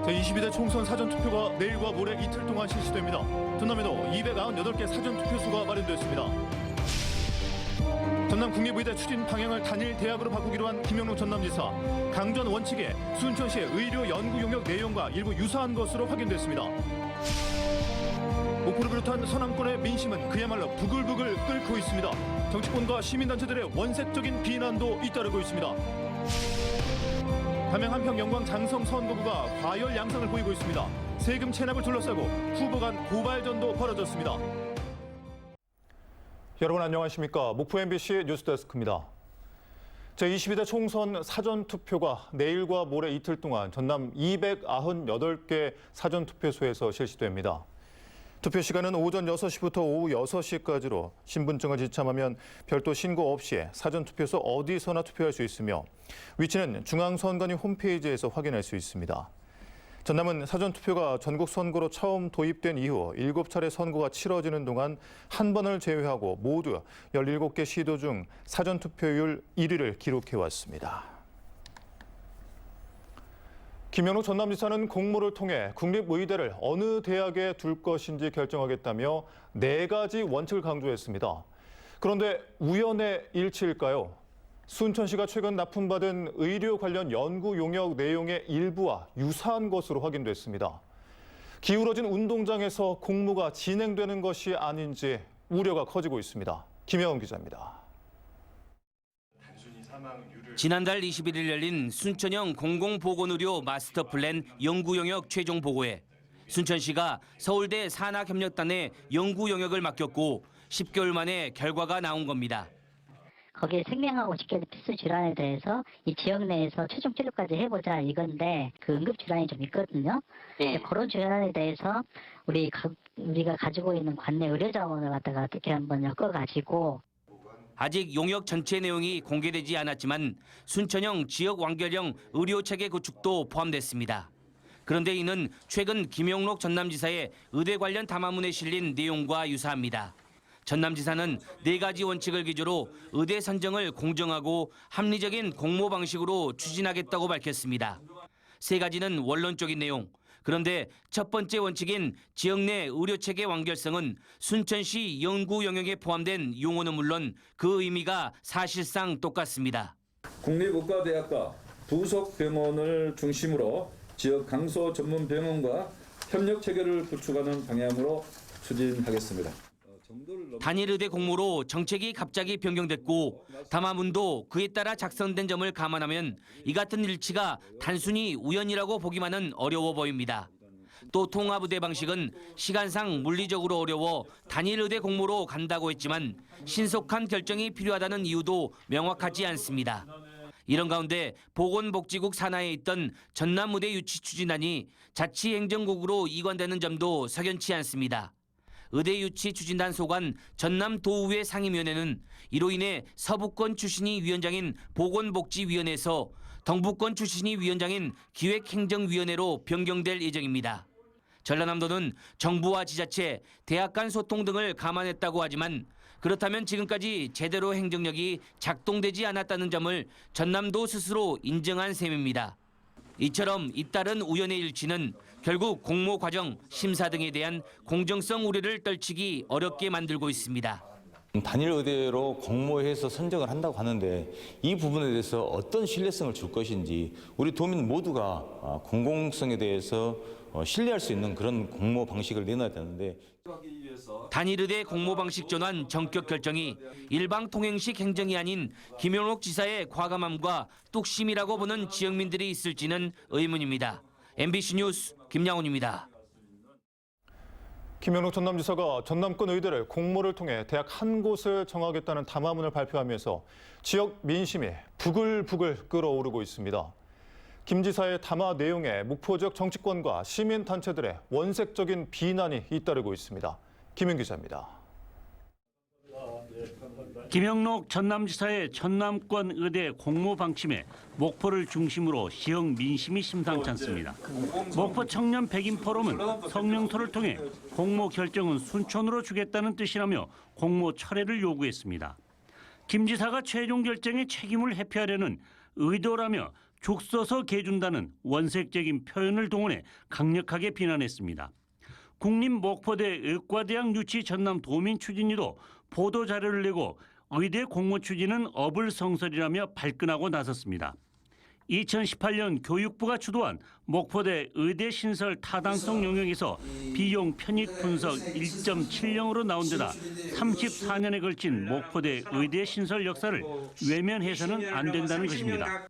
제22대 총선 사전투표가 내일과 모레 이틀 동안 실시됩니다. 전남에도 298개 사전투표소가 마련됐습니다. 전남 국립의대 추진 방향을 단일 대학으로 바꾸기로 한 김영록 전남지사. 강전 원칙에 순천시의 의료 연구 용역 내용과 일부 유사한 것으로 확인됐습니다. 목포를 비롯한 서남권의 민심은 그야말로 부글부글 끓고 있습니다. 정치권과 시민단체들의 원색적인 비난도 잇따르고 있습니다. 담양 한평 영광 장성 선거구가 과열 양상을 보이고 있습니다. 세금 체납을 둘러싸고 후보 간 고발전도 벌어졌습니다. 여러분 안녕하십니까? 목포 MBC 뉴스데스크입니다. 제22대 총선 사전투표가 내일과 모레 이틀 동안 전남 298개 사전투표소에서 실시됩니다. 투표 시간은 오전 6시부터 오후 6시까지로 신분증을 지참하면 별도 신고 없이 사전투표소 어디서나 투표할 수 있으며 위치는 중앙선관위 홈페이지에서 확인할 수 있습니다. 전남은 사전투표가 전국 선거로 처음 도입된 이후 7차례 선거가 치러지는 동안 한 번을 제외하고 모두 17개 시도 중 사전투표율 1위를 기록해왔습니다. 김영록 전남지사는 공모를 통해 국립의대를 어느 대학에 둘 것인지 결정하겠다며 4가지 원칙을 강조했습니다. 그런데 우연의 일치일까요? 순천시가 최근 납품받은 의료 관련 연구 용역 내용의 일부와 유사한 것으로 확인됐습니다. 기울어진 운동장에서 공모가 진행되는 것이 아닌지 우려가 커지고 있습니다. 김혜원 기자입니다. 지난달 21일 열린 순천형 공공보건의료 마스터플랜 연구영역 최종 보고에 순천시가 서울대 산학협력단에 연구 영역을 맡겼고 10개월 만에 결과가 나온 겁니다. 거기에 생명하고 직결된 필수 질환에 대해서 이 지역 내에서 최종 치료까지 해보자 이건데 그 응급 질환이 좀 있거든요. 네. 그런 질환에 대해서 우리가 가지고 있는 관내 의료 자원을 갖다가 어떻게 한번 엮어가지고 아직 용역 전체 내용이 공개되지 않았지만 순천형 지역 완결형 의료체계 구축도 포함됐습니다. 그런데 이는 최근 김영록 전남지사의 의대 관련 담화문에 실린 내용과 유사합니다. 전남지사는 4가지 원칙을 기조로 의대 선정을 공정하고 합리적인 공모 방식으로 추진하겠다고 밝혔습니다. 3가지는 원론적인 내용. 그런데 첫 번째 원칙인 지역 내 의료체계 완결성은 순천시 연구 영역에 포함된 용어는 물론 그 의미가 사실상 똑같습니다. 국립의과대학과 부속 병원을 중심으로 지역 강소 전문 병원과 협력 체계를 구축하는 방향으로 추진하겠습니다. 단일 의대 공모로 정책이 갑자기 변경됐고 담화문도 그에 따라 작성된 점을 감안하면 이 같은 일치가 단순히 우연이라고 보기만은 어려워 보입니다. 또 통합의대 방식은 시간상 물리적으로 어려워 단일 의대 공모로 간다고 했지만 신속한 결정이 필요하다는 이유도 명확하지 않습니다. 이런 가운데 보건복지국 산하에 있던 전남의대 유치 추진단이 자치행정국으로 이관되는 점도 석연치 않습니다. 의대 유치 추진단 소관 전남도의회 상임위원회는 이로 인해 서부권 출신이 위원장인 보건복지위원회에서 동부권 출신이 위원장인 기획행정위원회로 변경될 예정입니다. 전라남도는 정부와 지자체, 대학 간 소통 등을 감안했다고 하지만 그렇다면 지금까지 제대로 행정력이 작동되지 않았다는 점을 전남도 스스로 인정한 셈입니다. 이처럼 잇따른 우연의 일치는 결국 공모 과정, 심사 등에 대한 공정성 우려를 떨치기 어렵게 만들고 있습니다. 단일 의대로 공모해서 선정을 한다고 하는데 이 부분에 대해서 어떤 신뢰성을 줄 것인지 우리 도민 모두가 공공성에 대해서 신뢰할 수 있는 그런 공모 방식을 내놔야 되는데 단일 의대 공모 방식 전환 전격 결정이 일방 통행식 행정이 아닌 김영록 지사의 과감함과 뚝심이라고 보는 지역민들이 있을지는 의문입니다. MBC 뉴스 김양훈입니다. 김영록 전남지사가 전남권 의대를 공모를 통해 대학 한 곳을 정하겠다는 담화문을 발표하면서 지역 민심이 부글부글 끓어오르고 있습니다. 김 지사의 담화 내용에 목포 지역 정치권과 시민단체들의 원색적인 비난이 잇따르고 있습니다. 김윤 기자입니다. 김영록 전남지사의 전남권 의대 공모 방침에 목포를 중심으로 지역 민심이 심상치 않습니다. 목포 청년 백인 포럼은 성명서를 통해 공모 결정은 순천으로 주겠다는 뜻이라며 공모 철회를 요구했습니다. 김 지사가 최종 결정의 책임을 회피하려는 의도라며 죽 써서 개준다는 원색적인 표현을 동원해 강력하게 비난했습니다. 국립목포대 의과대학 유치 전남 도민 추진위도 보도 자료를 내고 의대 공모 추진은 어불성설이라며 발끈하고 나섰습니다. 2018년 교육부가 주도한 목포대 의대 신설 타당성 영역에서 비용 편익 분석 1.70으로 나온 데다 34년에 걸친 목포대 의대 신설 역사를 외면해서는 안 된다는 것입니다.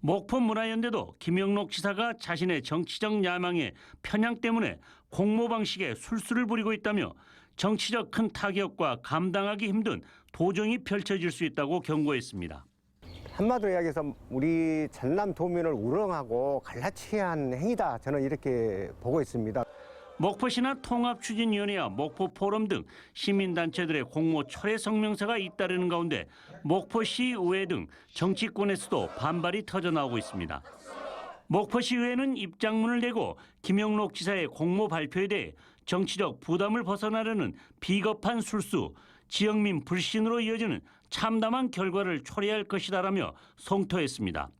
목포문화연대도 김영록 지사가 자신의 정치적 야망에 편향 때문에 공모 방식에 술수를 부리고 있다며 정치적 큰 타격과 감당하기 힘든 도정이 펼쳐질 수 있다고 경고했습니다. 한마디로 이야기해서 우리 전남 도민을 우롱하고 갈라치게 한 행위다, 저는 이렇게 보고 있습니다. 목포시나 통합추진위원회와 목포포럼 등 시민단체들의 공모 철회 성명서가 잇따르는 가운데 목포시의회 등 정치권에서도 반발이 터져나오고 있습니다. 목포시의회는 입장문을 내고 김영록 지사의 공모 발표에 대해 정치적 부담을 벗어나려는 비겁한 술수, 지역민 불신으로 이어지는 참담한 결과를 초래할 것이다라며 성토했습니다.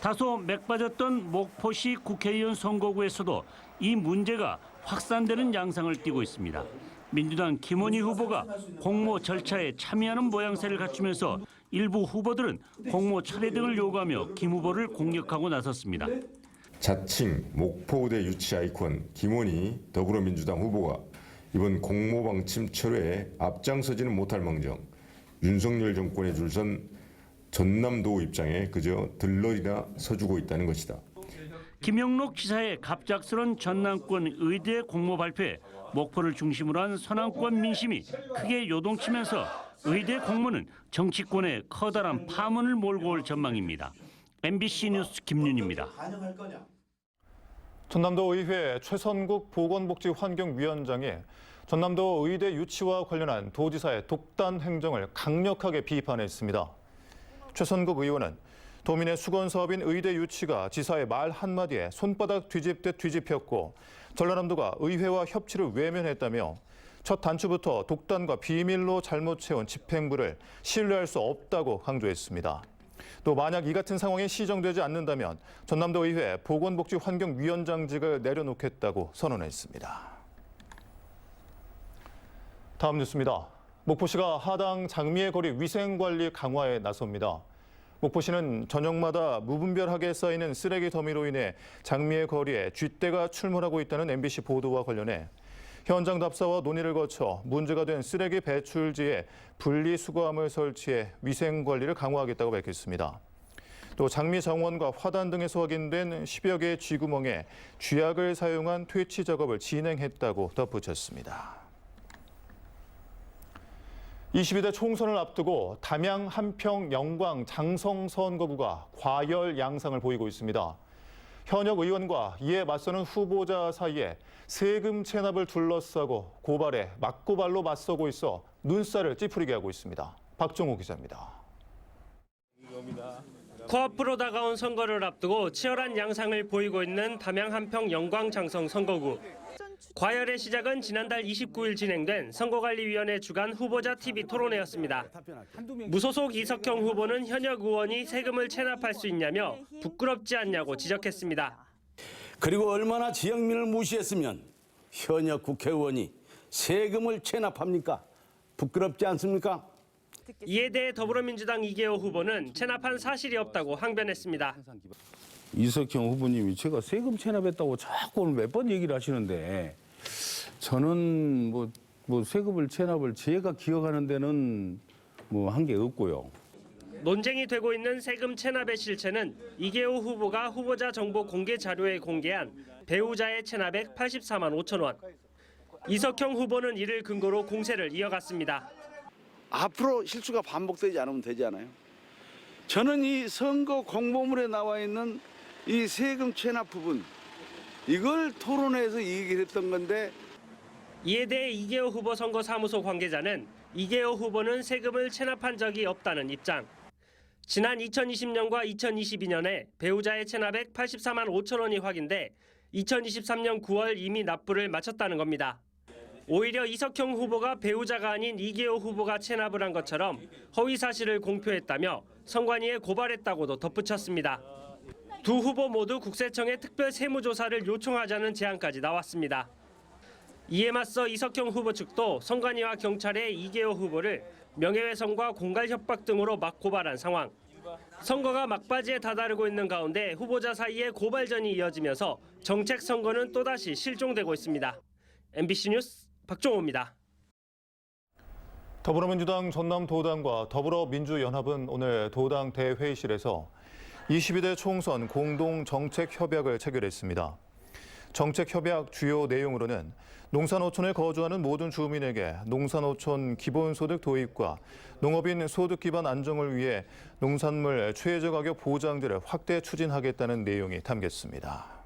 다소 맥빠졌던 목포시 국회의원 선거구에서도 이 문제가 확산되는 양상을 띠고 있습니다. 민주당 김원희 후보가 공모 절차에 참여하는 모양새를 갖추면서 일부 후보들은 공모 철회 등을 요구하며 김 후보를 공격하고 나섰습니다. 자칭 목포의대 유치 아이콘 김원희 더불어민주당 후보가 이번 공모 방침 철회에 앞장서지는 못할 망정 윤석열 정권에 줄선 전남도 입장에 그저 들러리나 서주고 있다는 것이다. 김영록 지사의 갑작스런 전남권 의대 공모 발표에 목포를 중심으로 한 서남권 민심이 크게 요동치면서 의대 공모는 정치권에 커다란 파문을 몰고 올 전망입니다. MBC 뉴스 김윤입니다. 전남도 의회 최선국 보건복지환경위원장이 전남도 의대 유치와 관련한 도지사의 독단 행정을 강력하게 비판했습니다. 최선국 의원은 도민의 수건 사업인 의대 유치가 지사의 말 한마디에 손바닥 뒤집듯 뒤집혔고 전라남도가 의회와 협치를 외면했다며 첫 단추부터 독단과 비밀로 잘못 채운 집행부를 신뢰할 수 없다고 강조했습니다. 또 만약 이 같은 상황이 시정되지 않는다면 전남도 의회 보건복지환경위원장직을 내려놓겠다고 선언했습니다. 다음 뉴스입니다. 목포시가 하당 장미의 거리 위생관리 강화에 나섭니다. 목포시는 저녁마다 무분별하게 쌓이는 쓰레기 더미로 인해 장미의 거리에 쥐떼가 출몰하고 있다는 MBC 보도와 관련해 현장 답사와 논의를 거쳐 문제가 된 쓰레기 배출지에 분리수거함을 설치해 위생관리를 강화하겠다고 밝혔습니다. 또 장미 정원과 화단 등에서 확인된 10여 개의 쥐구멍에 쥐약을 사용한 퇴치 작업을 진행했다고 덧붙였습니다. 22대 총선을 앞두고 담양, 한평, 영광, 장성 선거구가 과열 양상을 보이고 있습니다. 현역 의원과 이에 맞서는 후보자 사이에 세금 체납을 둘러싸고 고발에 맞고발로 맞서고 있어 눈살을 찌푸리게 하고 있습니다. 박정호 기자입니다. 코앞으로 다가온 선거를 앞두고 치열한 양상을 보이고 있는 담양, 한평, 영광, 장성 선거구. 과열의 시작은 지난달 29일 진행된 선거관리위원회 주간 후보자 TV 토론회였습니다. 무소속 이석형 후보는 현역 의원이 세금을 체납할 수 있냐며 부끄럽지 않냐고 지적했습니다. 그리고 얼마나 지역민을 무시했으면 현역 국회의원이 세금을 체납합니까? 부끄럽지 않습니까? 이에 대해 더불어민주당 이계호 후보는 체납한 사실이 없다고 항변했습니다. 이석형 후보님이 제가 세금 체납했다고 자꾸 오늘 몇 번 얘기를 하시는데 저는 뭐 세금을 체납을 제가 기억하는 데는 뭐 한 게 없고요. 논쟁이 되고 있는 세금 체납의 실체는 이계호 후보가 후보자 정보 공개 자료에 공개한 배우자의 체납액 84만 5천 원. 이석형 후보는 이를 근거로 공세를 이어갔습니다. 앞으로 실수가 반복되지 않으면 되지 않아요? 저는 이 선거 공보물에 나와 있는 이 세금 체납 부분 이걸 토론회에서 얘기를 했던 건데 이에 대해 이계호 후보 선거사무소 관계자는 이계호 후보는 세금을 체납한 적이 없다는 입장. 지난 2020년과 2022년에 배우자의 체납액 84만 5천 원이 확인돼 2023년 9월 이미 납부를 마쳤다는 겁니다. 오히려 이석형 후보가 배우자가 아닌 이계호 후보가 체납을 한 것처럼 허위 사실을 공표했다며 선관위에 고발했다고도 덧붙였습니다. 두 후보 모두 국세청에 특별 세무조사를 요청하자는 제안까지 나왔습니다. 이에 맞서 이석형 후보 측도 선관위와 경찰에 이계호 후보를 명예훼손과 공갈협박 등으로 막 고발한 상황. 선거가 막바지에 다다르고 있는 가운데 후보자 사이에 고발전이 이어지면서 정책 선거는 또다시 실종되고 있습니다. MBC 뉴스 박종호입니다. 더불어민주당 전남도당과 더불어민주연합은 오늘 도당 대회의실에서 22대 총선 공동정책협약을 체결했습니다. 정책협약 주요 내용으로는 농산어촌에 거주하는 모든 주민에게 농산어촌 기본소득 도입과 농업인 소득 기반 안정을 위해 농산물 최저 가격 보장제를 확대 추진하겠다는 내용이 담겼습니다.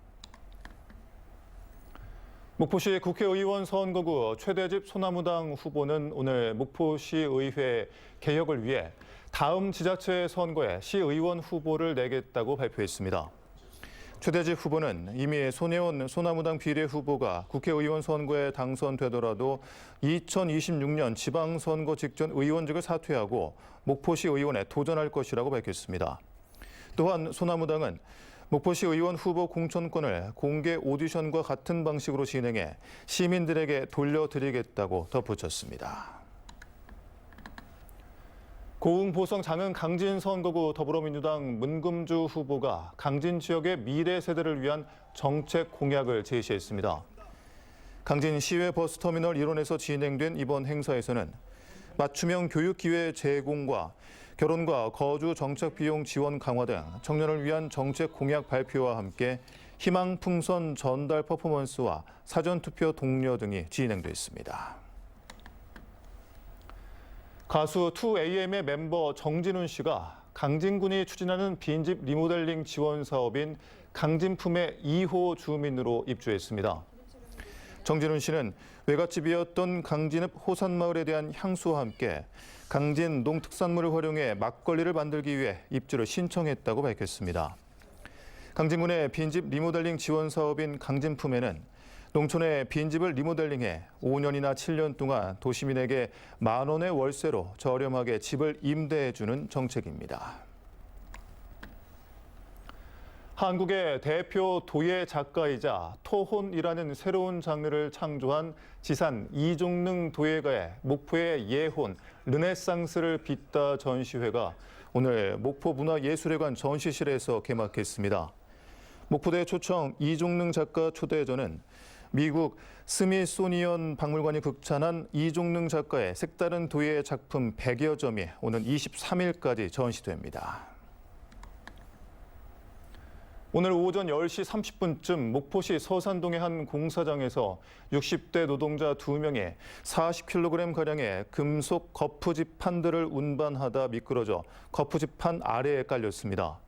목포시 국회의원 선거구 최대집 소나무당 후보는 오늘 목포시의회 개혁을 위해 다음 지자체 선거에 시의원 후보를 내겠다고 발표했습니다. 최대집 후보는 이미 손혜원 소나무당 비례후보가 국회의원 선거에 당선되더라도 2026년 지방선거 직전 의원직을 사퇴하고 목포시 의원에 도전할 것이라고 밝혔습니다. 또한 소나무당은 목포시 의원 후보 공천권을 공개 오디션과 같은 방식으로 진행해 시민들에게 돌려드리겠다고 덧붙였습니다. 고흥 보성 장흥 강진 선거구 더불어민주당 문금주 후보가 강진 지역의 미래 세대를 위한 정책 공약을 제시했습니다. 강진 시외 버스터미널 일원에서 진행된 이번 행사에서는 맞춤형 교육 기회 제공과 결혼과 거주 정책 비용 지원 강화 등 청년을 위한 정책 공약 발표와 함께 희망 풍선 전달 퍼포먼스와 사전투표 독려 등이 진행됐습니다. 가수 2AM의 멤버 정진훈 씨가 강진군이 추진하는 빈집 리모델링 지원 사업인 강진품의 2호 주민으로 입주했습니다. 정진훈 씨는 외갓집이었던 강진읍 호산마을에 대한 향수와 함께 강진 농특산물을 활용해 막걸리를 만들기 위해 입주를 신청했다고 밝혔습니다. 강진군의 빈집 리모델링 지원 사업인 강진품에는 농촌의 빈집을 리모델링해 5년이나 7년 동안 도시민에게 만 원의 월세로 저렴하게 집을 임대해주는 정책입니다. 한국의 대표 도예 작가이자 토혼이라는 새로운 장르를 창조한 지산 이종능 도예가의 목포의 예혼, 르네상스를 빚다 전시회가 오늘 목포문화예술회관 전시실에서 개막했습니다. 목포대 초청 이종능 작가 초대전은 미국 스미소니언 박물관이 극찬한 이종능 작가의 색다른 도예 작품 100여 점이 오는 23일까지 전시됩니다. 오늘 오전 10시 30분쯤 목포시 서산동의 한 공사장에서 60대 노동자 2명이 40kg가량의 금속 거푸집판들을 운반하다 미끄러져 거푸집판 아래에 깔렸습니다.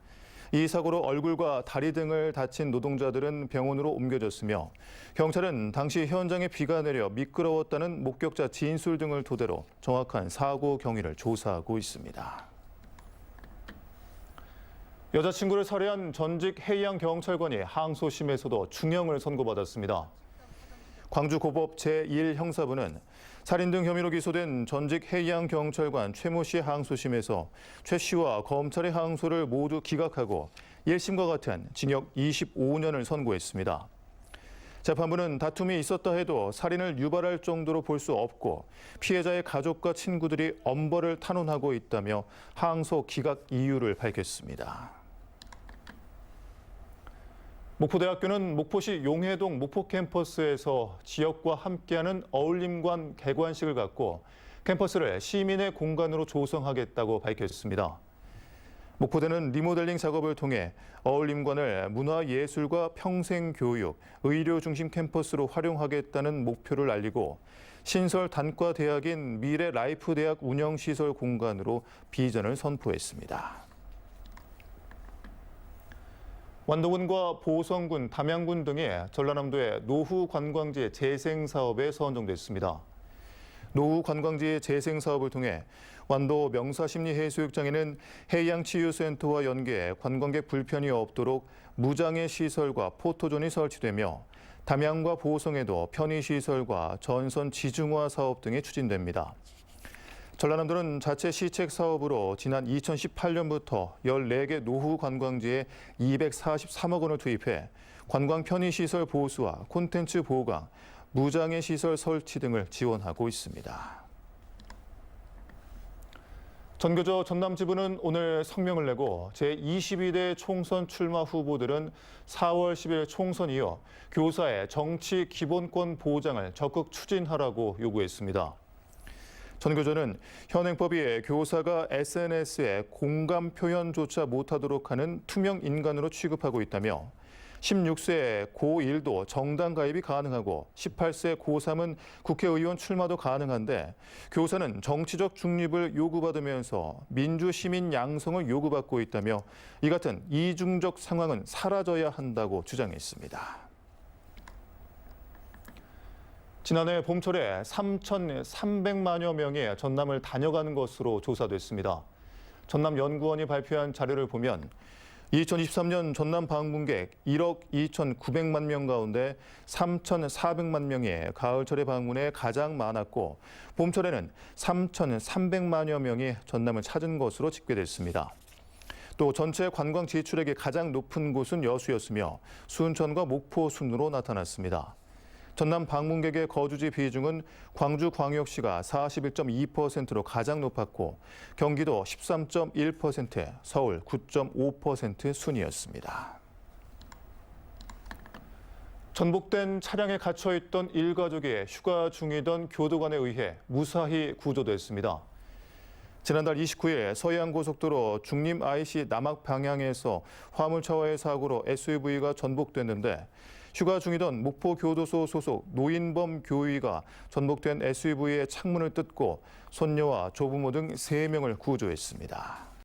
이 사고로 얼굴과 다리 등을 다친 노동자들은 병원으로 옮겨졌으며 경찰은 당시 현장에 비가 내려 미끄러웠다는 목격자 진술 등을 토대로 정확한 사고 경위를 조사하고 있습니다. 여자친구를 살해한 전직 해양경찰관이 항소심에서도 중형을 선고받았습니다. 광주고법 제1형사부는 살인 등 혐의로 기소된 전직 해양경찰관 최모 씨 항소심에서 최 씨와 검찰의 항소를 모두 기각하고 1심과 같은 징역 25년을 선고했습니다. 재판부는 다툼이 있었다 해도 살인을 유발할 정도로 볼 수 없고 피해자의 가족과 친구들이 엄벌을 탄원하고 있다며 항소 기각 이유를 밝혔습니다. 목포대학교는 목포시 용해동 목포 캠퍼스에서 지역과 함께하는 어울림관 개관식을 갖고 캠퍼스를 시민의 공간으로 조성하겠다고 밝혔습니다. 목포대는 리모델링 작업을 통해 어울림관을 문화예술과 평생교육, 의료 중심 캠퍼스로 활용하겠다는 목표를 알리고 신설 단과 대학인 미래 라이프 대학 운영시설 공간으로 비전을 선포했습니다. 완도군과 보성군, 담양군 등이 전라남도의 노후 관광지 재생 사업에 선정됐습니다. 노후 관광지 재생 사업을 통해 완도 명사심리해수욕장에는 해양치유센터와 연계해 관광객 불편이 없도록 무장애 시설과 포토존이 설치되며 담양과 보성에도 편의시설과 전선 지중화 사업 등이 추진됩니다. 전라남도는 자체 시책 사업으로 지난 2018년부터 14개 노후 관광지에 243억 원을 투입해 관광 편의시설 보수와 콘텐츠 보강, 무장애 시설 설치 등을 지원하고 있습니다. 전교조 전남지부는 오늘 성명을 내고 제22대 총선 출마 후보들은 4월 10일 총선 이어 교사의 정치 기본권 보장을 적극 추진하라고 요구했습니다. 전교조는 현행법이 교사가 SNS에 공감 표현조차 못하도록 하는 투명 인간으로 취급하고 있다며 16세 고1도 정당 가입이 가능하고 18세 고3은 국회의원 출마도 가능한데 교사는 정치적 중립을 요구받으면서 민주시민 양성을 요구받고 있다며 이 같은 이중적 상황은 사라져야 한다고 주장했습니다. 지난해 봄철에 3,300만여 명이 전남을 다녀가는 것으로 조사됐습니다. 전남연구원이 발표한 자료를 보면 2023년 전남 방문객 1억 2,900만 명 가운데 3,400만 명이 가을철에 방문해 가장 많았고 봄철에는 3,300만여 명이 전남을 찾은 것으로 집계됐습니다. 또 전체 관광 지출액이 가장 높은 곳은 여수였으며 순천과 목포 순으로 나타났습니다. 전남 방문객의 거주지 비중은 광주광역시가 41.2%로 가장 높았고 경기도 13.1%, 서울 9.5% 순이었습니다. 전복된 차량에 갇혀있던 일가족이 휴가 중이던 교도관에 의해 무사히 구조됐습니다. 지난달 29일 서해안고속도로 중림 IC 남악 방향에서 화물차와의 사고로 SUV가 전복됐는데 휴가 중이던 목포교도소 소속 노인범 교위가 전복된 SUV의 창문을 뜯고 손녀와 조부모 등 3명을 구조했습니다.